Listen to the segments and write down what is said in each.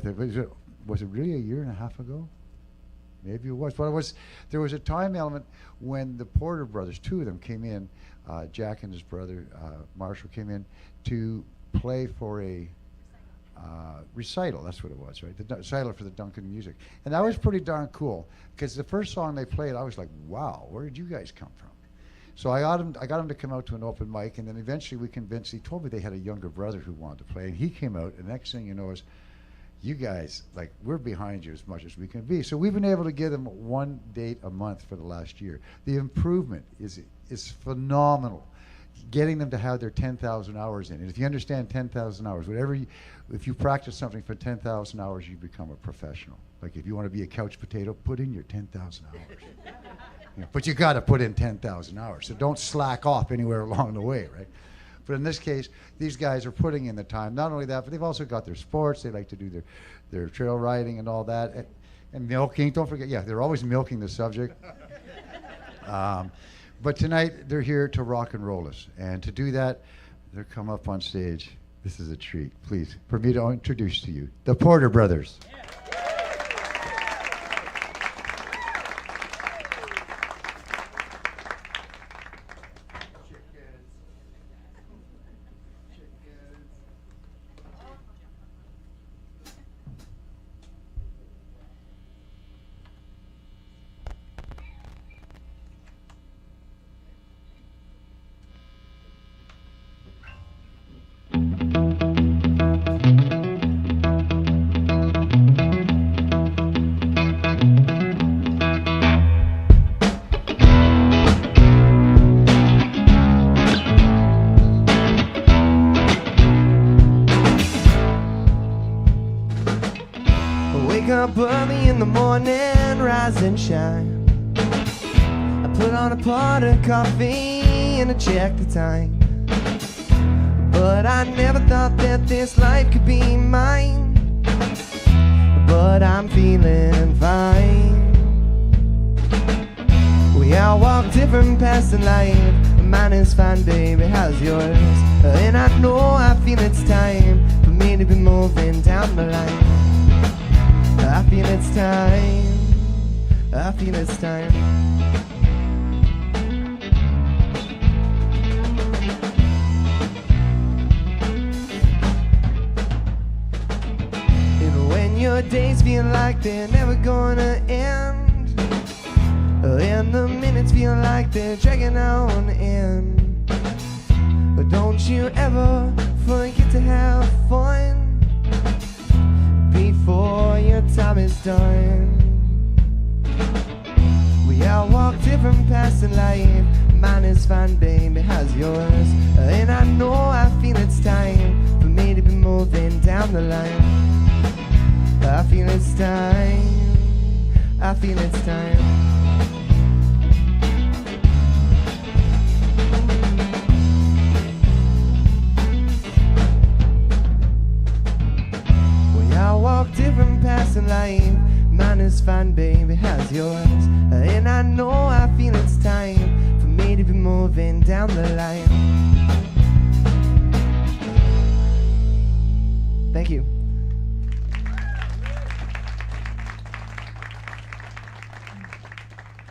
Was it really a year and a half ago? Maybe it was. But there was a time element when the Porter brothers, two of them came in, Jack and his brother Marshall came in to play for a recital. That's what it was, right? The recital for the Duncan music. And that was pretty darn cool, because the first song they played, I was like, wow, where did you guys come from? So I got him to come out to an open mic, and then eventually we convinced, he told me they had a younger brother who wanted to play, and he came out, and the next thing you know is, you guys, like, we're behind you as much as we can be. So we've been able to give them one date a month for the last year. The improvement is phenomenal. Getting them to have their 10,000 hours in. And if you understand 10,000 hours, if you practice something for 10,000 hours, you become a professional. Like if you want to be a couch potato, put in your 10,000 hours. But you got to put in 10,000 hours. So don't slack off anywhere along the way, right? But in this case, these guys are putting in the time. Not only that, but they've also got their sports. They like to do their trail riding and all that. And milking, don't forget, yeah, they're always milking the subject. But tonight, they're here to rock and roll us. And to do that, they'll come up on stage. This is a treat. Please, for me to introduce to you, the Porter Brothers. Yeah. Early in the morning, rise and shine. I put on a pot of coffee and I check the time. But I never thought that this life could be mine. But I'm feeling fine. We all walk different paths in life. Mine is fine, baby, how's yours? And I know I feel it's time for me to be moving down the line. I feel it's time, I feel it's time. And when your days feel like they're never gonna end, and the minutes feel like they're dragging on in, but don't you ever forget to have fun before your time is done. We all walk different paths in life. Mine is fine, baby, how's yours? And I know I feel it's time for me to be moving down the line. I feel it's time, I feel it's time. I walk different paths in life. Mine is fine, baby, how's yours? And I know I feel it's time for me to be moving down the line. Thank you.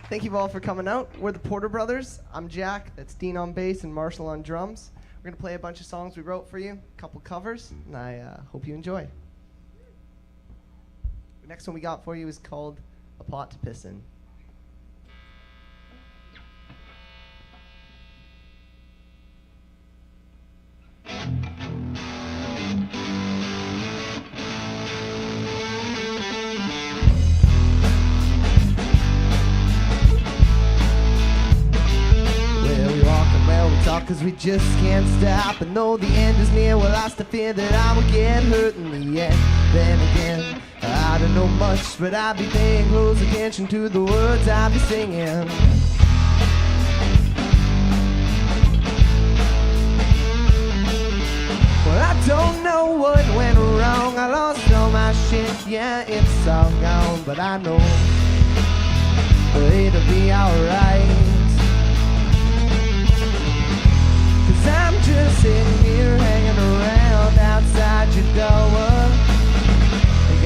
Thank you all for coming out. We're the Porter Brothers. I'm Jack, that's Dean on bass and Marshall on drums. We're going to play a bunch of songs we wrote for you, a couple covers, and I hope you enjoy. The next one we got for you is called A Pot to Piss In. Cause we just can't stop. And though the end is near, well, I still fear that I will get hurt in the end. Then again, I don't know much, but I'll be paying close attention to the words I'll be singing. Well, I don't know what went wrong. I lost all my shit, yeah, it's all gone. But I know it'll be alright. I'm just sitting here hanging around outside your door. I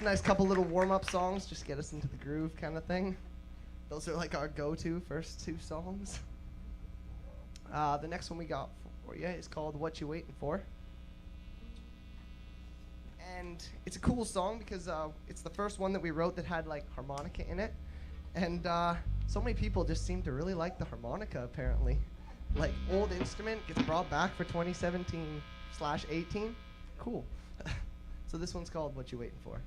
nice couple little warm-up songs, just get us into the groove kind of thing. Those are like our go-to first two songs. The next one we got for you is called What You Waiting For. And it's a cool song because it's the first one that we wrote that had like harmonica in it. And so many people just seem to really like the harmonica apparently. Like old instrument gets brought back for 2017/18. Cool. So this one's called What You Waiting For.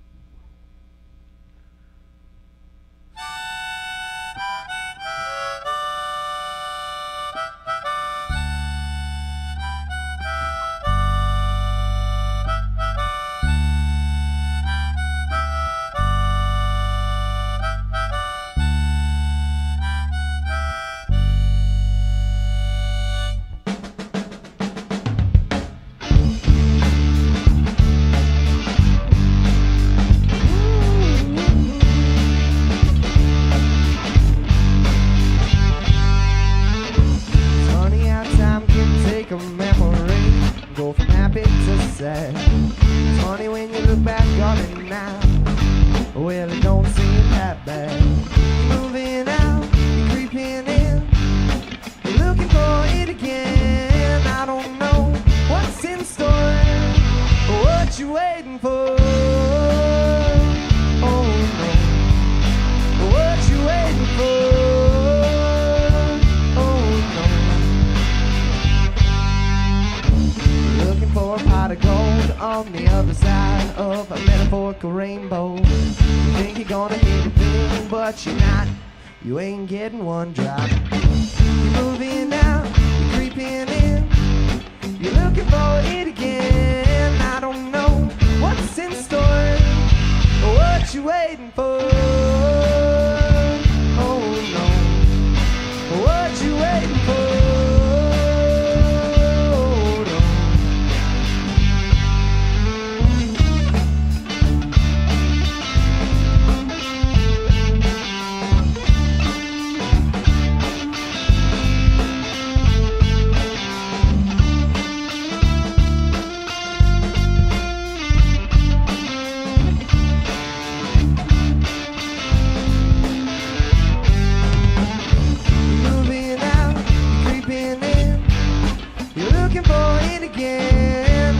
It's funny when you look back on it now. Well, it don't seem that bad. You're moving out, you're creeping in, you're looking for it again. I don't know what's in store, what you waiting for. Oh no, what you waiting for. For a pot of gold on the other side of a metaphorical rainbow. You think you're gonna hit a thing, but you're not. You ain't getting one drop. You're moving out, you're creeping in, you're looking for it again. I don't know what's in store, what you waiting for. Oh no, what you waiting for.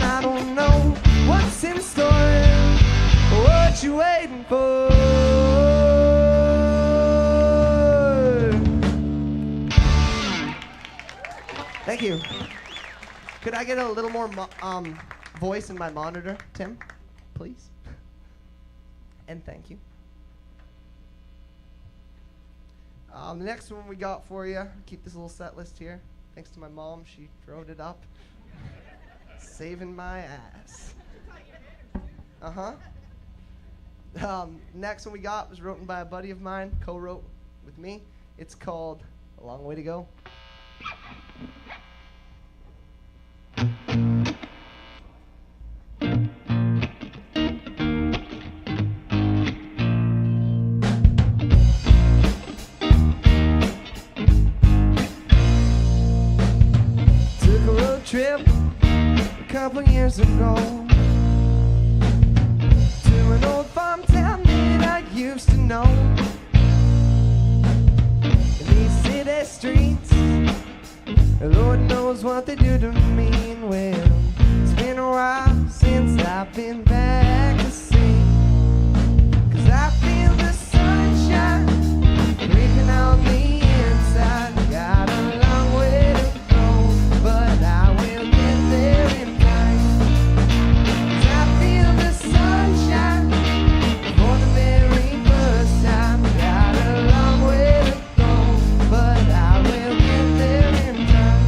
I don't know what's in store, what you waiting for. Thank you. Could I get a little more voice in my monitor, Tim, please? And thank you. The next one we got for you, keep this little set list here. Thanks to my mom, she drove it up. Saving my ass. Next one we got was written by a buddy of mine, co-wrote with me. It's called A Long Way to Go. Took a road trip a couple years ago to an old farm town that I used to know. In these city streets, Lord knows what they do to me. Well, it's been a while since I've been back to see, 'cause I feel the sunshine creeping on the inside. Got a long way to go, but I will get there in time. 'Cause I feel the sunshine for the very first time. Got a long way to go, but I will get there in time.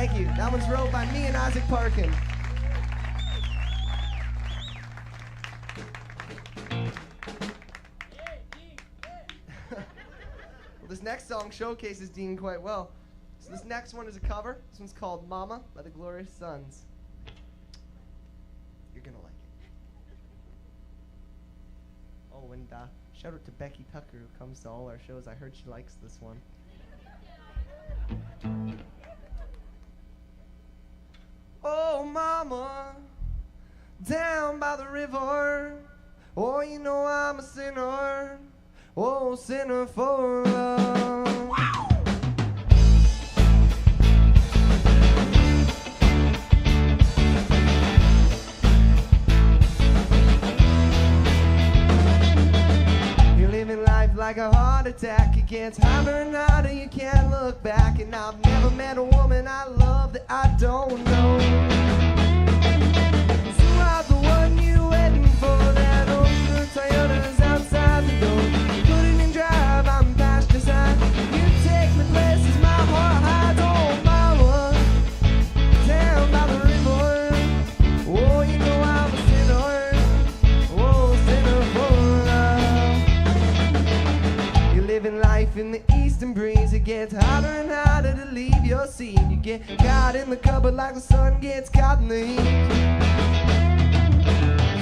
Thank you. That one's wrote by me and Isaac Parkin. Well, this next song showcases Dean quite well. So this next one is a cover. This one's called Mama by the Glorious Sons. You're gonna like it. Oh, and shout out to Becky Tucker who comes to all our shows. I heard she likes this one. Oh, mama, down by the river. Oh, you know I'm a sinner. Oh, sinner for love. Wow. You're living life like a heart attack. It gets harder and harder, you can't look back. And I've never met a woman I love that I don't know. So I'm the one you waiting for. That old blue Toyota's outside the door. Put it in drive, I'm past your side. You take me places my heart hides. Oh, mama, down by the river. Oh, you know I'm a sinner. Oh, sinner for love. You're living life in the eastern breeze. It gets harder and harder to leave your seat. You get caught in the cupboard like the sun gets caught in the heat.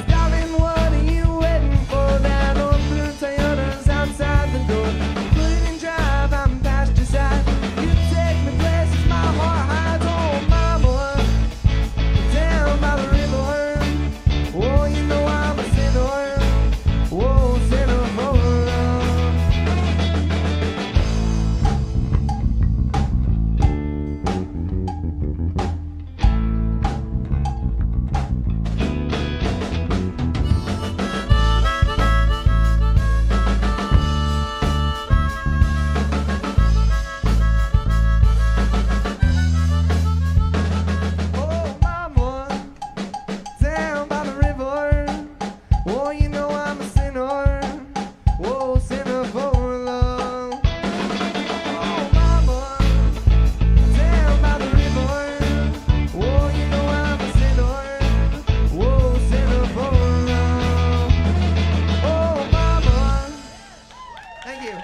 Darling, what are you waiting for? That old blue Toyota's outside the door. Put it in drive, I'm past your side. You take me places my heart hides. Oh, mama, down by the river. Oh, you know I'm a sinner. Oh, sinner for love. Oh, mama, down by the river. Oh, you know I'm a sinner. Oh, sinner for love. Oh, mama, down by the river. Oh, you know I'm a sinner. Oh, sinner for love. Oh, mama. Thank you.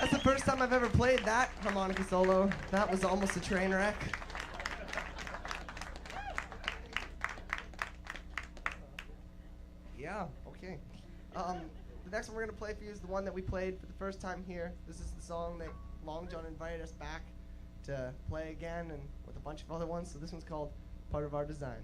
That's the first time I've ever played that harmonica solo. That was almost a train wreck. Yeah, okay. The next one we're going to play for you is the one that we played for the first time here. This is the song that Long John invited us back to play again, and with a bunch of other ones. So this one's called Part of Our Design.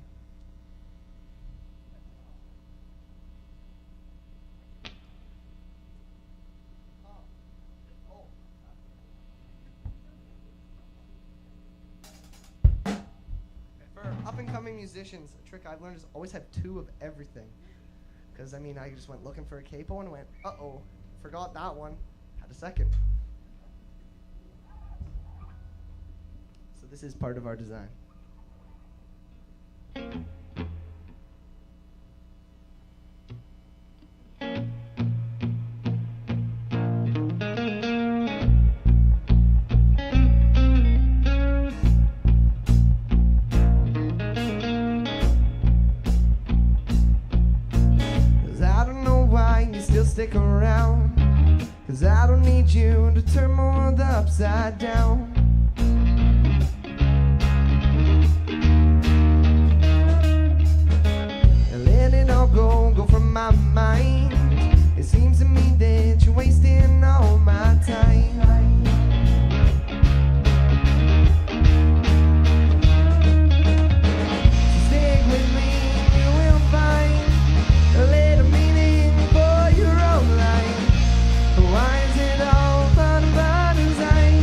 For up-and-coming musicians, a trick I've learned is always have two of everything. Because, I mean, I just went looking for a capo and went, uh-oh, forgot that one. Had a second. So this is Part of Our Design. Stick around, 'cause I don't need you to turn my world upside down. And let it all go from my mind. It seems to me that you're wasting all my time. So stick with me, you will find a little meaning for your own life. Why is it all part of our design?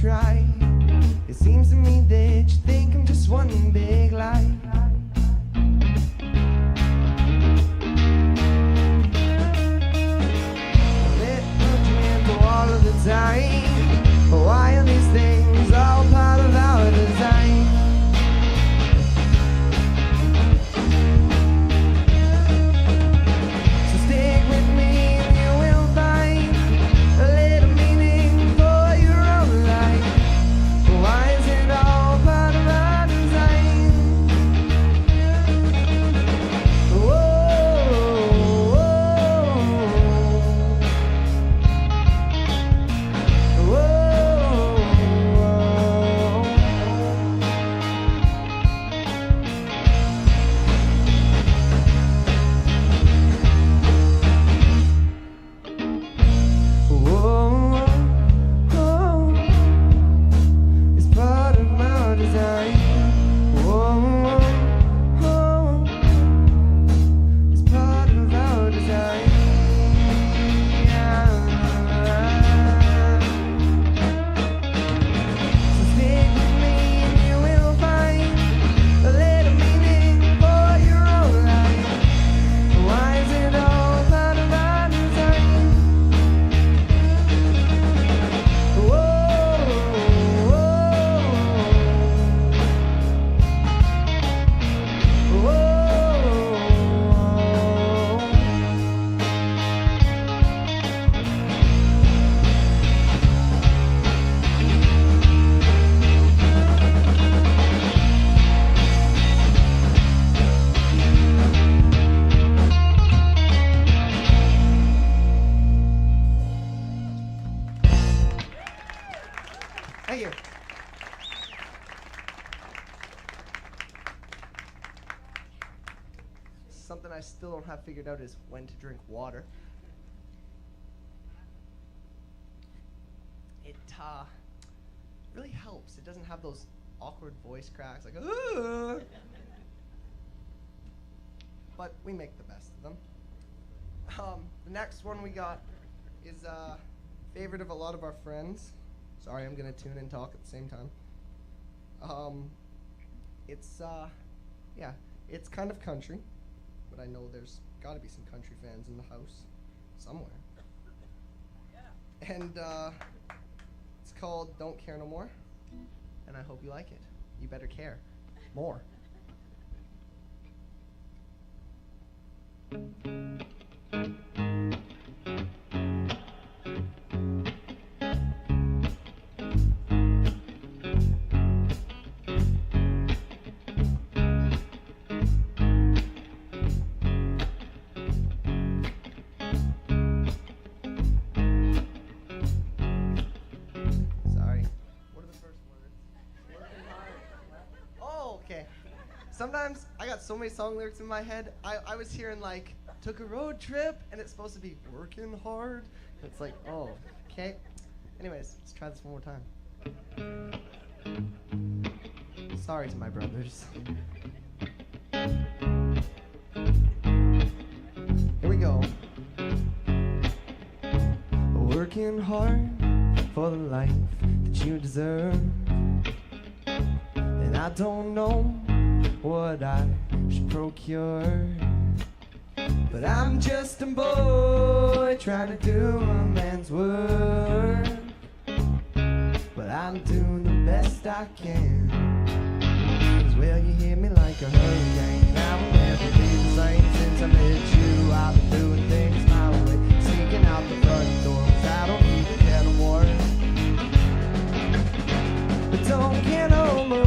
try. It seems to me that you think I'm just one big lie. Let you into all of the time. Why are these things all part of our design? So stick with me and you will find a little meaning for your own life. Why is it all part of our design? It's part of my design. It's part of our design. So stick with me and you will find a little meaning for your own life. Why is it all part of our design? Thank you. Something I still don't have figured out is when to drink water. It really helps. It doesn't have those awkward voice cracks like "Ugh." But we make the best of them. The next one we got is a favorite of a lot of our friends. Sorry, I'm gonna tune and talk at the same time. It's kind of country, but I know there's gotta be some country fans in the house somewhere. And it's called Don't Care No More, and I hope you like it. You better care more. Sometimes I got so many song lyrics in my head. I was hearing like, took a road trip, and it's supposed to be working hard. It's like, oh, okay. Anyways, let's try this one more time. Sorry to my brothers. Here we go. Working hard for the life that you deserve. And I don't know what I should procure, but I'm just a boy trying to do a man's work. But I'm doing the best I can. 'Cause well, you hit me like a hurricane. I will never be the same since I met you. I've been doing things my way, sneaking out the front door, 'cause I don't need to care no more. But don't care no more.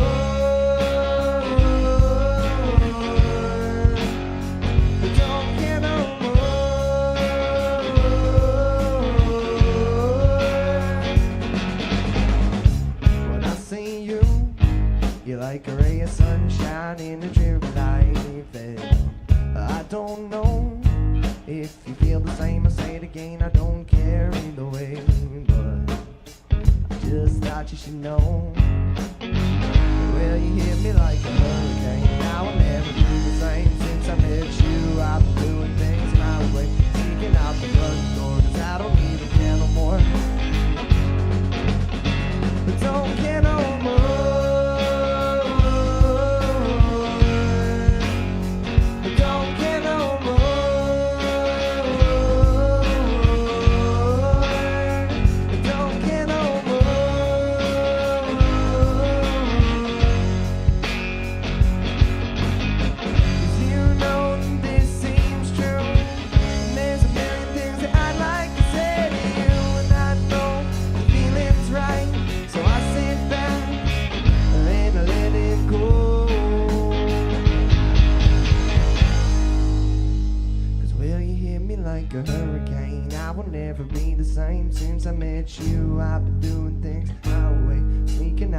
You're like a ray of sunshine in a dreary life that I don't know if you feel the same. I say it again, I don't care either way, but I just thought you should know. Well, you hit me like a hurricane. Now I'll never be the same since I met you. I've been doing things my way, sneaking out the front door, 'cause I don't even care no more. But don't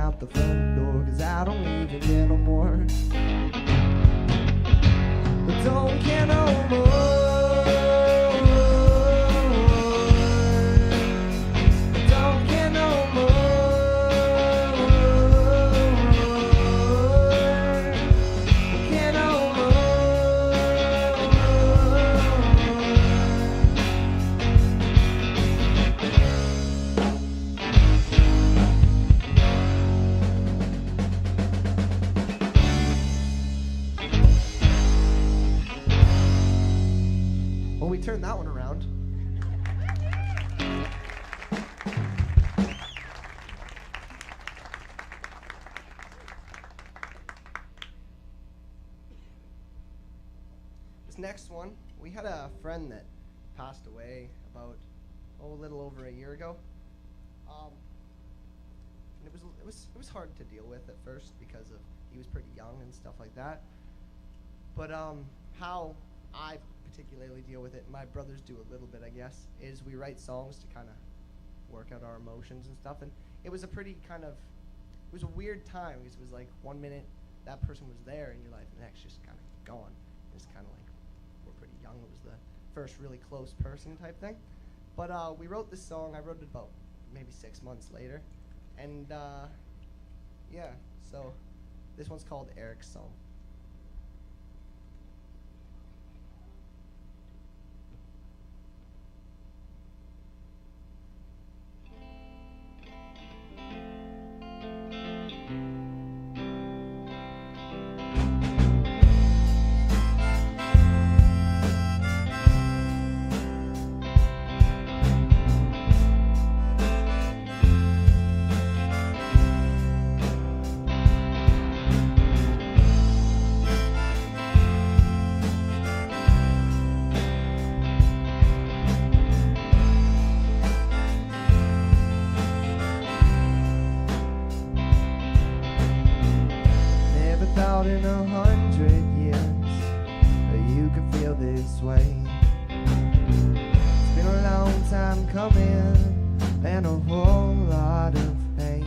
out the front door, 'cause I don't even care no more. But don't care no more. Don't care no more. Care no Well, we turned that one around. This next one, we had a friend that passed away about a little over a year ago. And it was hard to deal with at first because of he was pretty young and stuff like that. But how I particularly deal with it, my brothers do a little bit, I guess, is we write songs to kind of work out our emotions and stuff. And it was a pretty kind of, it was a weird time because it was like 1 minute that person was there in your life and the next just kind of gone. It's kind of like, we're pretty young, it was the first really close person type thing. But we wrote this song, I wrote it about maybe 6 months later. And yeah, so this one's called Eric's Song. In 100 years, you can feel this way. It's been a long time coming and a whole lot of pain.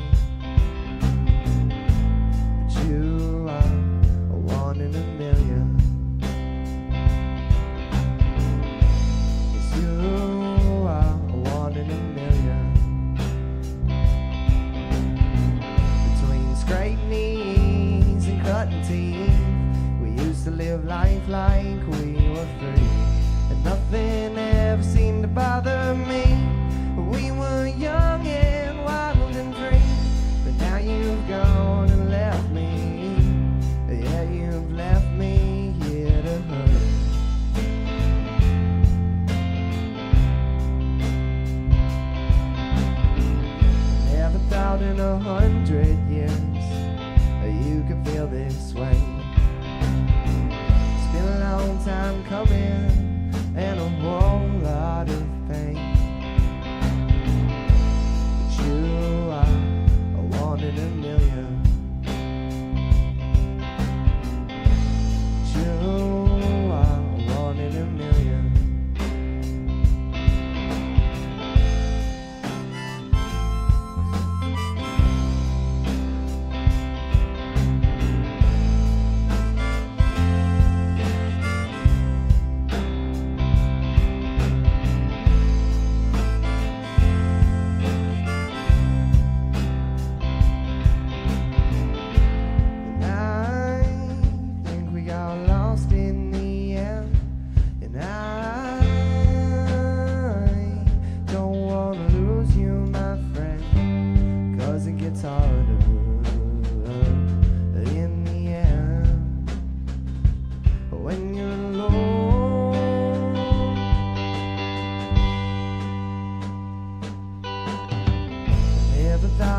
But you are a one in a million. Yes, you are a one in a million. Between scraped knees and cutting teeth, we used to live life like we were free, and nothing ever seemed to bother me. We were young and wild and free, but now you've gone and left me. Yeah, you've left me here to hurt. Never thought in 100 years you could feel this way. It's been a long time coming and a whole lot of pain. But you are a one in a million. But you are a one in a million.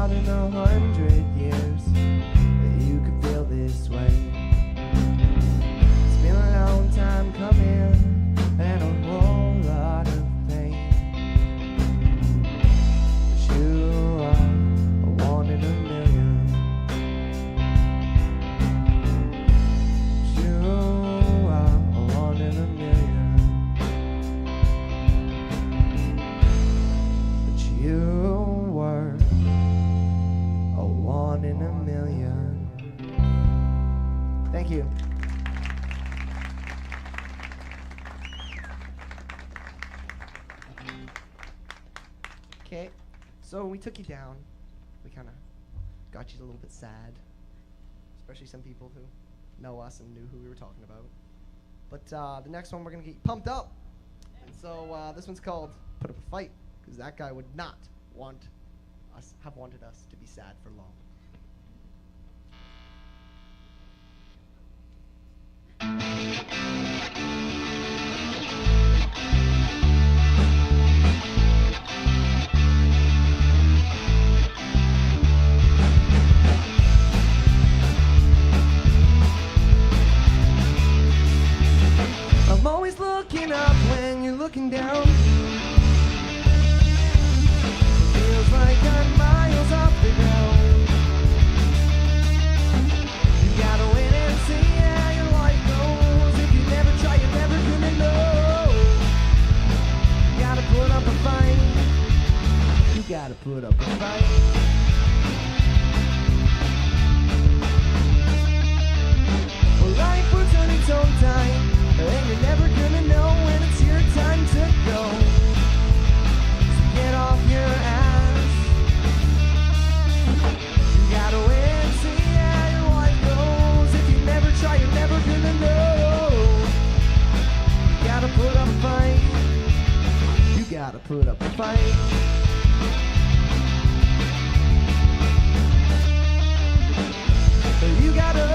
In 100 years you could feel this way. It's been a long time coming and a whole lot of pain. But you are a one in a million. But you are a one in a million. But you were one in a Thank you. Okay, so we took you down. We kind of got you a little bit sad, especially some people who know us and knew who we were talking about. But the next one, we're going to get you pumped up. And so this one's called Put Up a Fight, because that guy would not have wanted us to be sad for long. I'm always looking up when you're looking down. It feels like I'm miles off the ground. You gotta wait and see how your life goes. If you never try, you're never gonna know. You gotta put up a fight. You gotta put up a fight. Well, life will turn its own time. And you're never gonna know when it's your time to go. So get off your ass. You gotta wait and see how your life goes. If you never try, you're never gonna know. You gotta put up a fight. You gotta put up a fight. You gotta put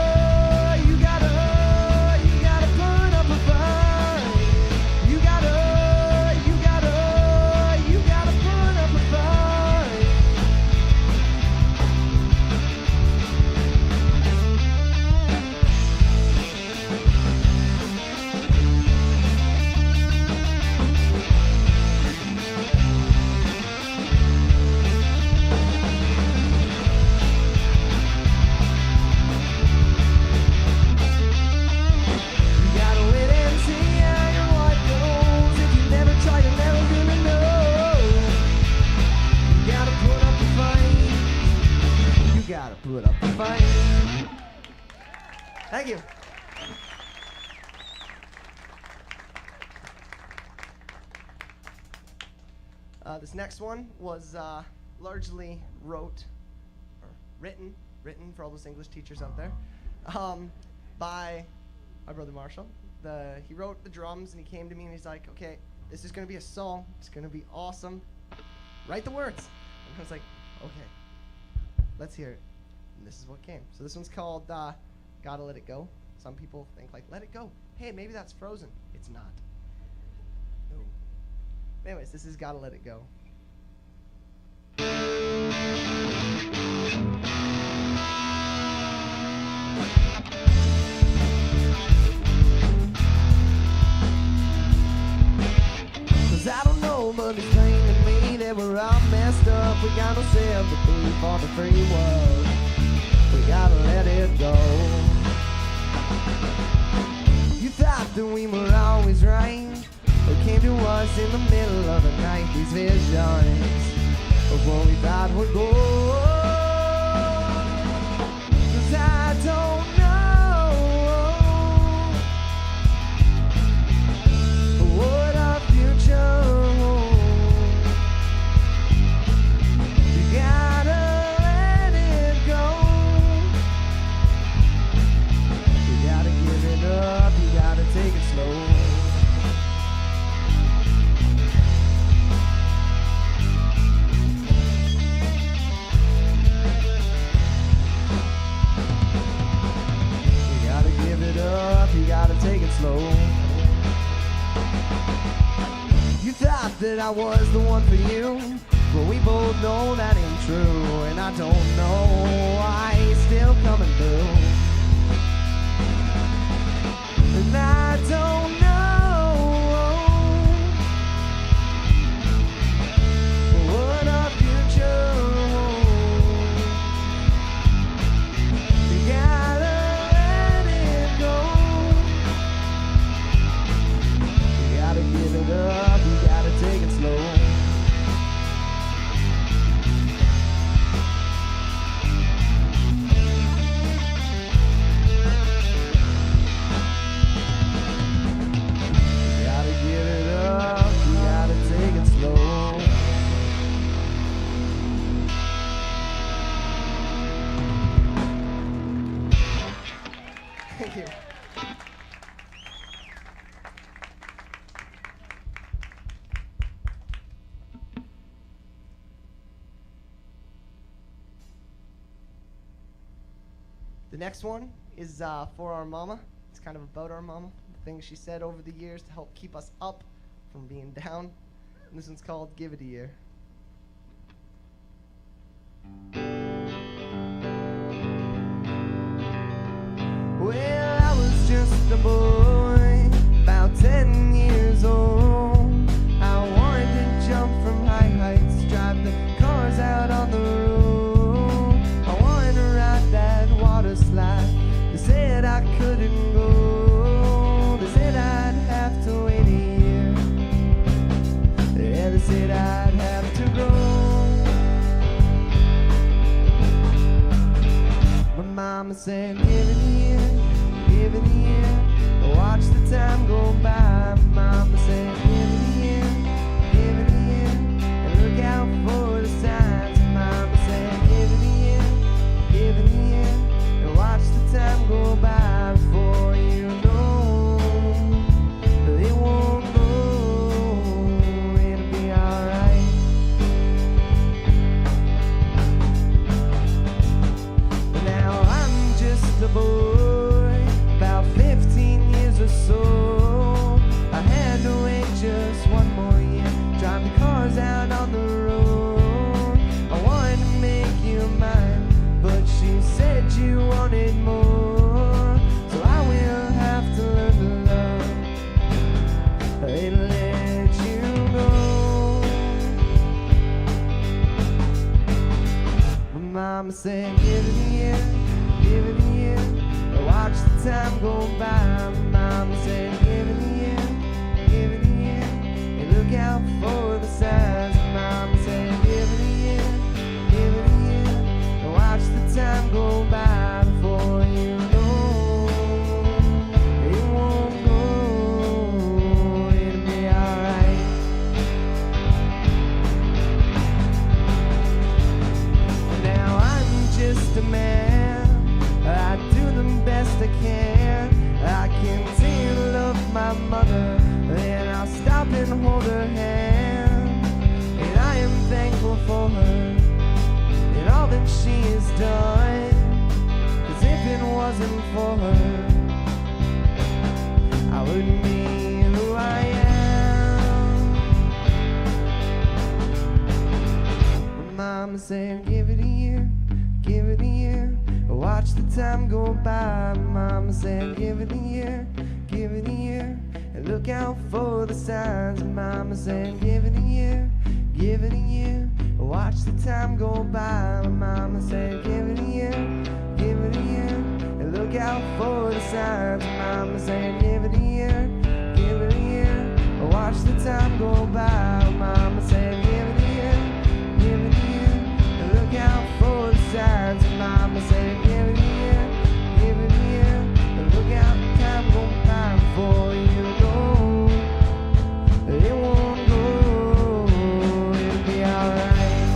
up a fight. You gotta put up a fight. Put up a fight. Thank you. This next one was largely written for all those English teachers out there, by my brother Marshall. He wrote the drums and he came to me and he's like, okay, this is going to be a song. It's going to be awesome. Write the words. And I was like, okay, let's hear it. And this is what came. So this one's called Gotta Let It Go. Some people think like, let it go. Hey, maybe that's Frozen. It's not. No. Anyways, this is Gotta Let It Go. 'Cause I don't know, but it's plain to me that we're all messed up. We got no sympathy for the free world. We gotta let it go. You thought that we were always right. It came to us in the middle of the night. These visions of what we thought would go. 'Cause I don't know what our future holds. You gotta let it go. You gotta give it up. You gotta take it slow. You gotta take it slow. You thought that I was the one for you, but we both know that ain't true. And I don't know why he's still coming through. And I don't know what our future holds. You gotta give it up, you gotta take it slow. The next one is for our mama. It's kind of about our mama, the things she said over the years to help keep us up from being down. And this one's called Give It a Year. Well, I was just a boy, about 10 years old. I wanted to jump from high heights, drive the cars out on the road. I wanted to ride that water slide. They said I couldn't go. They said I'd have to wait a year. Yeah, they said I'd have to go. My mama said, give it a year, give it a year. Watch the time go by. Mama said, give it a year, give it a year. And look out for the signs. Mama said, give it a year, give it a year. And watch the time go by before you know it won't go. It'll be alright. Now I'm just a boy, about 15 years or so. I had to wait just one more year, drive the cars out on the road. I wanted to make you mine, but she said you wanted more. So I will have to learn to love and let you go. My mama said, give it a year, give it a year. Watch the time go by. Mama said, give it a year, give it a year. And look out for the signs. Mama said, give it a year, give it a year. And watch the time go by before you know it won't go. It'll be alright. Now I'm just a man. I do the best I can. I continue to love my mother, and I'll stop and hold her hand. And I am thankful for her and all that she has done. 'Cause if it wasn't for her, I wouldn't be who I am. My mama said, give it a year, give it a year. Watch the time go by. Mama said, give it a year, give it a year. And look out for the signs. Mama said, give it a year, give it a year. Watch the time go by. Mama said, give it a year, give it a year. And look out for the signs. Mama said, give it a year, give it a year. Watch the time go by. Mama said, give it a year, give it a year. And look out for the signs. Mama said, give it a year, give it a year. And look out, the time go by before you go. It won't go, it'll be alright.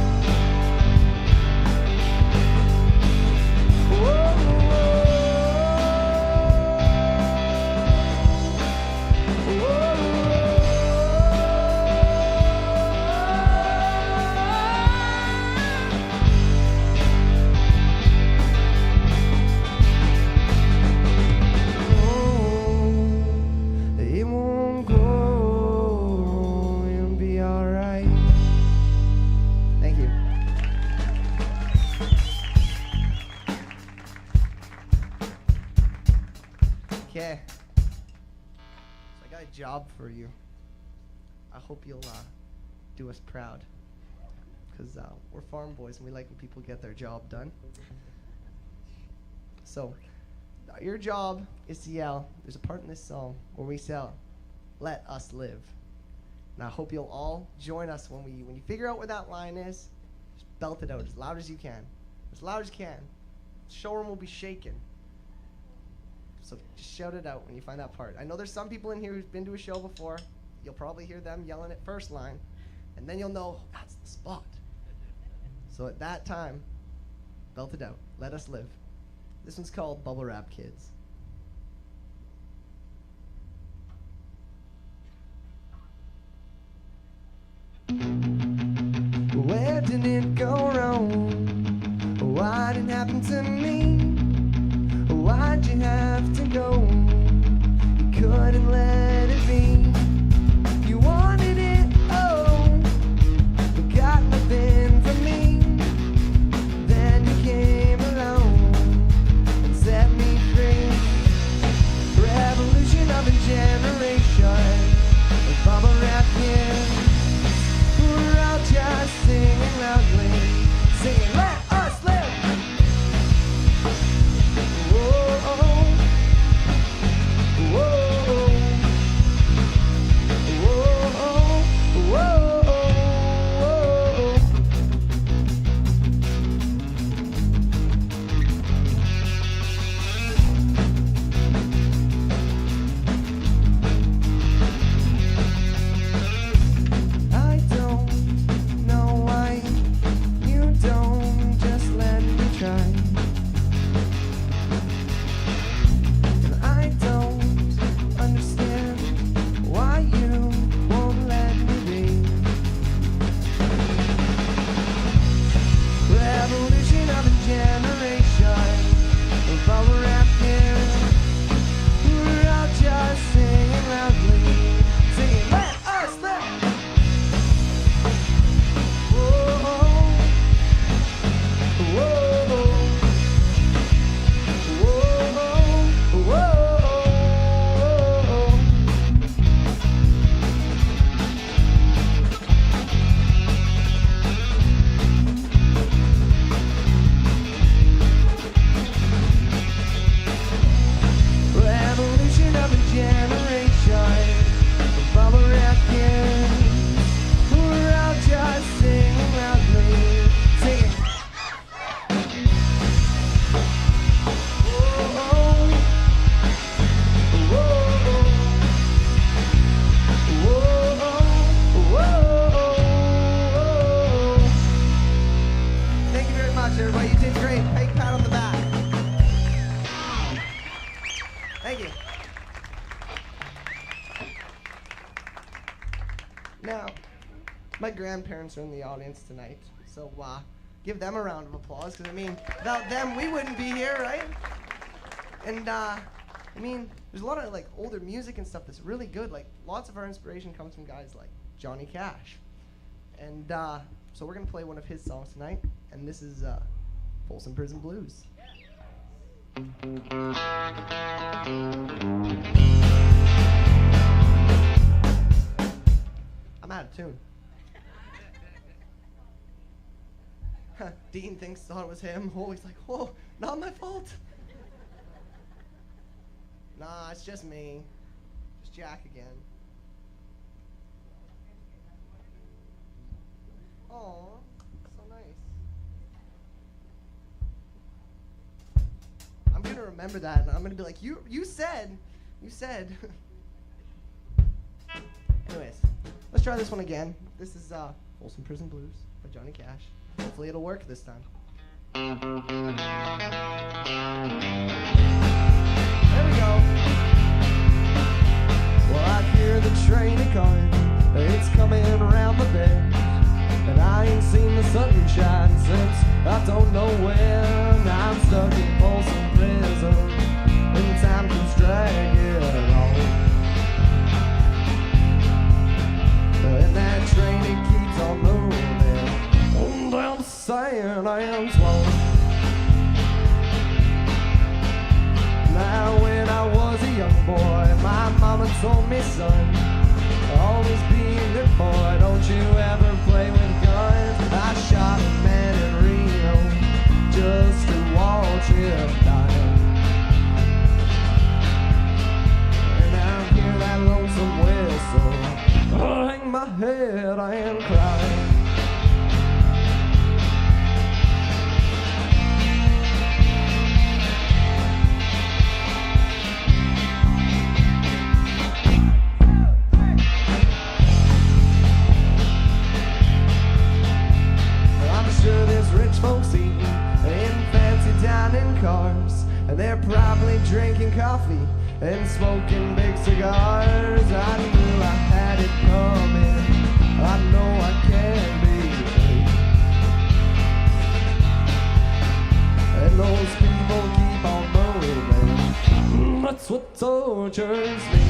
Whoa, it won't go, it'll be alright. Thank you. Okay. So I got a job for you. I hope you'll do us proud. Because we're farm boys and we like when people get their job done. So, your job is to yell. There's a part in this song where we yell, "Let us live." And I hope you'll all join us when you figure out where that line is. Just belt it out as loud as you can. As loud as you can. The showroom will be shaking. So just shout it out when you find that part. I know there's some people in here who've been to a show before. You'll probably hear them yelling at first line. And then you'll know, that's the spot. So at that time, belt it out. Let us live. This one's called Bubble Wrap Kids. Where did it go wrong? Why did it happen to me? Why'd you have to go? You couldn't let it be. You wanted it, oh, but got nothing from me. Then you came along and set me free. Revolution of a generation of bubble wrap kids. We're all just singing loudly, singing, let us live. Whoa, whoa, whoa, whoa, whoa. I don't know why you don't just let me try. And I don't understand why you won't let me be. Revolution of a generation of bubble wrap kids. We're all just singing loudly, singing, let us live. Whoa, whoa, whoa, whoa. Revolution of a generation of bubble wrap kids. We're all just singing loudly, singing. Whoa, whoa, whoa. Thank you very much, everybody. You did great. Big pat on the back. Thank you. Now, my grandparents are in the audience tonight, so give them a round of applause, because, I mean, without them, we wouldn't be here, right? And, I mean, there's a lot of, like, older music and stuff that's really good. Like, lots of our inspiration comes from guys like Johnny Cash. And, so we're going to play one of his songs tonight, and this is, Folsom Prison Blues. I'm out of tune. Dean thought it was him. Oh, he's like, whoa, not my fault. Nah, it's just me. Just Jack again. Aw, so nice. I'm gonna remember that, and I'm gonna be like, you said. Anyways, let's try this one again. This is Folsom Prison Blues by Johnny Cash. Hopefully it'll work this time. There we go. Well, I hear the train a-comin', it's coming around the bend, and I ain't seen the sunshine since I don't know when. I'm stuck in Folsom Prison, and time keeps dragging on. And that train, it keeps on moving on down the San Antoine. Now when I was a young boy, my mama told me, son, always be a good boy, don't you ever play with guns. I shot a man in Rio just to watch him die. And I hear that lonesome whistle, I hang my head and cry. Folks eating in fancy dining cars, and they're probably drinking coffee and smoking big cigars. I knew I had it coming, I know I can be free. And those people keep on moving. what tortures me.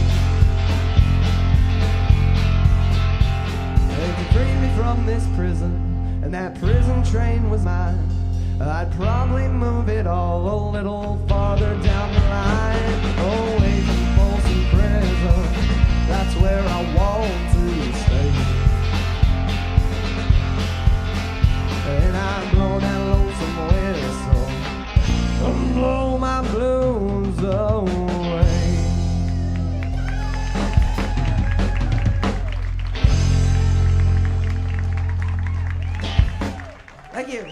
If you freed me from this prison, and that prison train was mine, I'd probably move it all a little farther down the line, away from Folsom Prison. That's where I want to stay. And I blow that lonesome whistle and blow my blues away. Thank you.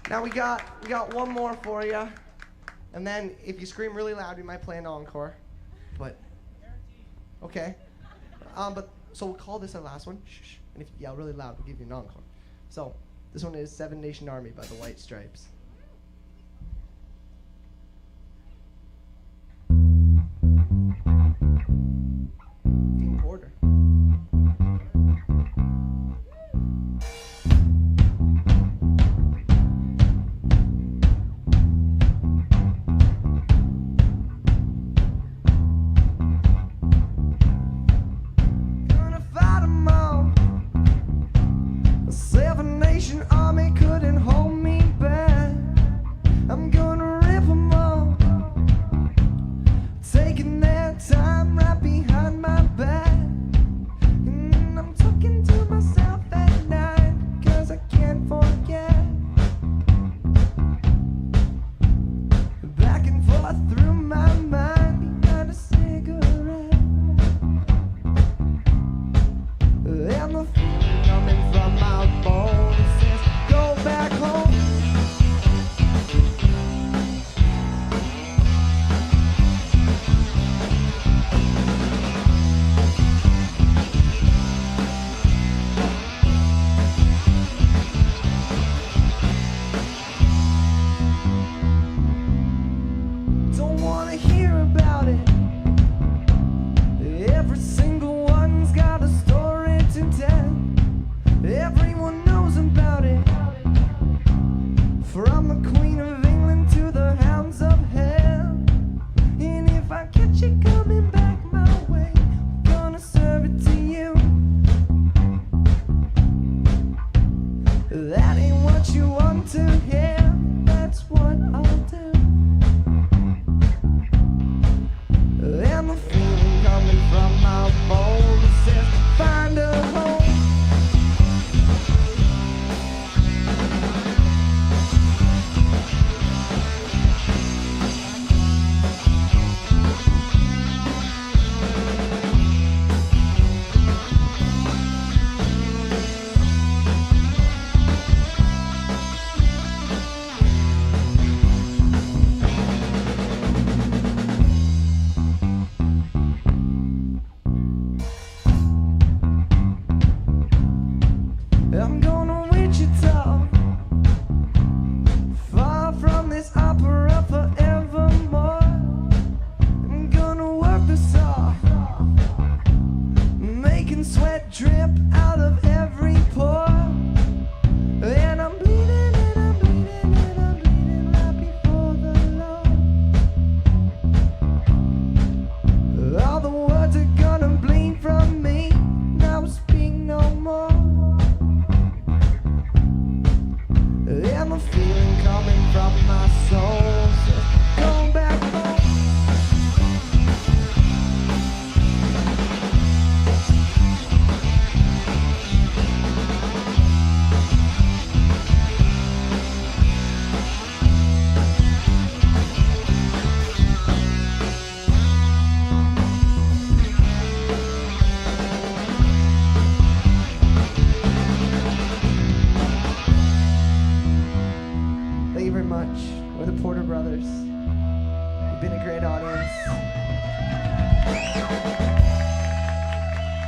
Now we got one more for you, and then if you scream really loud, we might play an encore. But okay, but so we'll call this our last one. Shh. And if you yell really loud, we'll give you an encore. So this one is Seven Nation Army by the White Stripes. Dean Porter.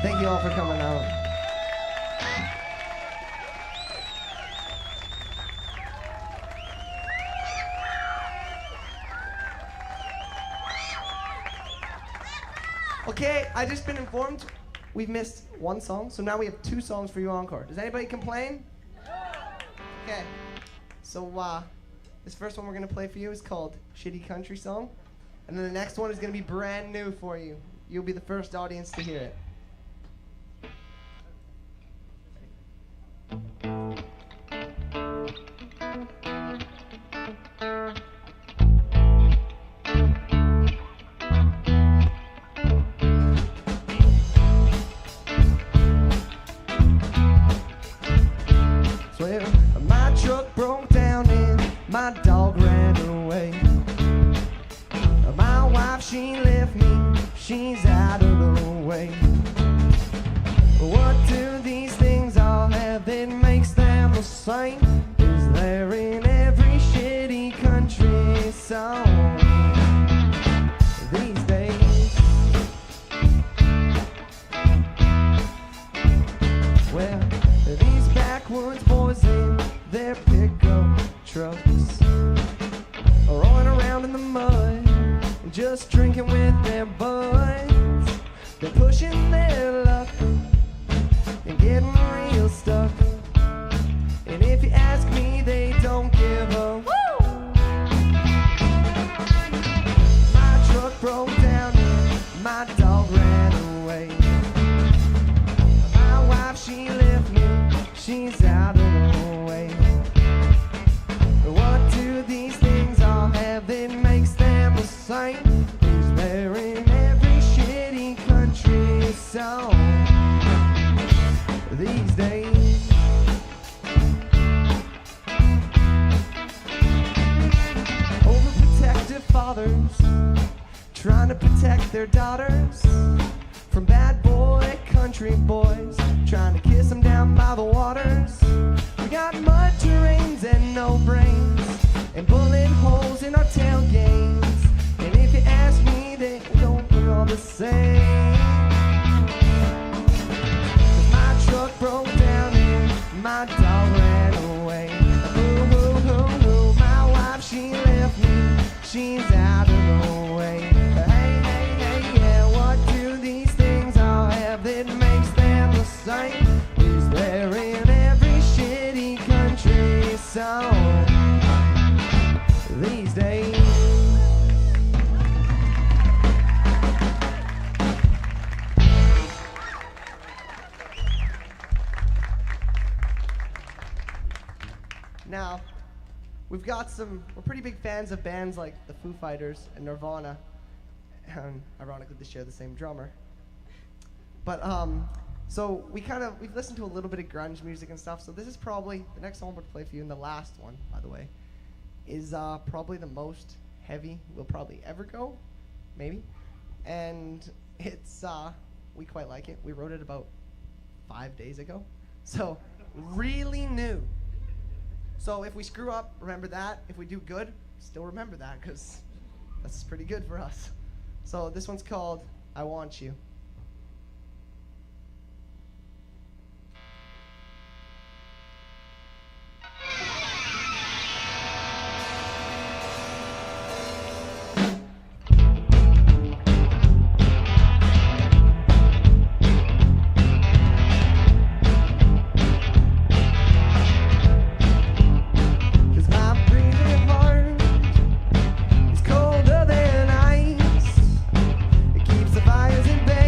Thank you all for coming out. Okay, I just been informed we've missed one song, so now we have 2 songs for you encore. Does anybody complain? Okay, so This first one we're going to play for you is called Shitty Country Song. And then the next one is going to be brand new for you. You'll be the first audience to hear it. Well, my truck broke down and my dog ran away. My wife, she left me, she's out of the way. What do these things all have that makes them the same? Is there in every shitty country song these days? Well, these backwoods boys in their pickup trucks are rolling around in the mud, just drinking with their buds. They're pushing their luck and getting real stuck. And if you ask me, they don't give a woo. My truck broke down and my dog ran away. My wife, she left me, she's out of the way. What do these things all have that makes them the same? Is there in every shitty country song these days? Overprotective fathers trying to protect their daughters from bad boy country boys trying to kiss them down by the waters. We got mud terrains and no brains and bullet holes in our tailgates. And if you ask me, they don't look all the same. 'Cause my truck broke down and my dog ran away. Ooh, ooh, ooh, ooh. My wife, she left me, she's out of the way. Hey, hey, hey, yeah, what do these things all have that makes them the same? Is there in every shitty country song these days? Now, we're pretty big fans of bands like the Foo Fighters and Nirvana. And ironically, they share the same drummer. But, so we've listened to a little bit of grunge music and stuff, so this is probably, the next song we're going to play for you, and the last one, by the way, is probably the most heavy we'll probably ever go, maybe. And it's, we quite like it. We wrote it about 5 days ago, so really new. So if we screw up, remember that. If we do good, still remember that, because that's pretty good for us. So this one's called I Want You. Fires in bed.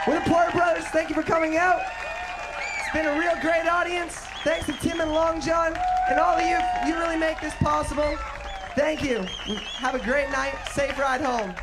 We're the Porter Brothers. Thank you for coming out. It's been a real great audience. Thanks to Tim and Long John and all of you. You really make this possible. Thank you. Have a great night. Safe ride home.